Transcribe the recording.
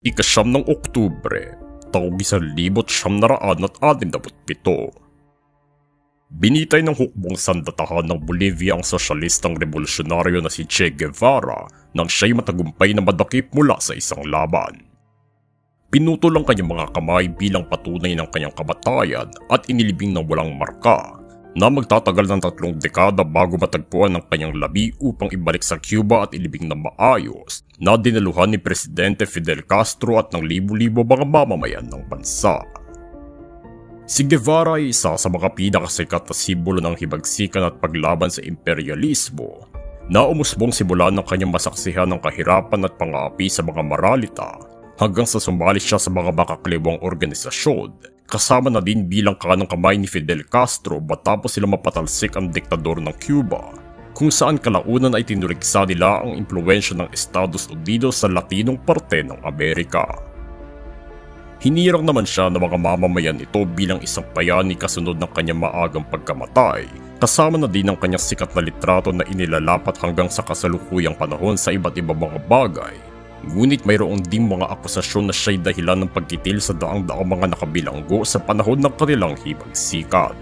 Ika-9 ng Oktubre, taong 1967. Binitay ng hukbong sandatahan ng Bolivia ang sosyalistang revolusyonaryo na si Che Guevara nang siya'y matagumpay na madakip mula sa isang laban. Pinutol ang kanyang mga kamay bilang patunay ng kanyang kamatayan at inilibing ng walang marka na magtatagal ng 3 dekada bago matagpuan ang kanyang labi upang ibalik sa Cuba at ilibing ng maayos na dinaluhan ni Presidente Fidel Castro at ng libo-libo mga mamamayan ng bansa. Si Guevara ay isa sa mga pinakasikat na simbolo ng hibagsikan at paglaban sa imperialismo na umusbong simula ng kanyang masaksihan ng kahirapan at pang-aapi sa mga maralita hanggang sa sumali siya sa mga makaklewang organisasyon, kasama na din bilang kanang kamay ni Fidel Castro matapos sila mapatalsik ang diktador ng Cuba, kung saan kalaunan ay tinuriksa nila ang impluwensya ng Estados Unidos sa Latinong parte ng Amerika. Hinirang naman siya ng mga mamamayan ito bilang isang bayani kasunod ng kanyang maagang pagkamatay, kasama na din ang kanyang sikat na litrato na inilalapat hanggang sa kasalukuyang panahon sa iba't ibang mga bagay. Ngunit mayroong ding mga akusasyon na siya'y dahilan ng pagkitil sa daang-daang mga nakabilanggo sa panahon ng kanilang hibagsikan.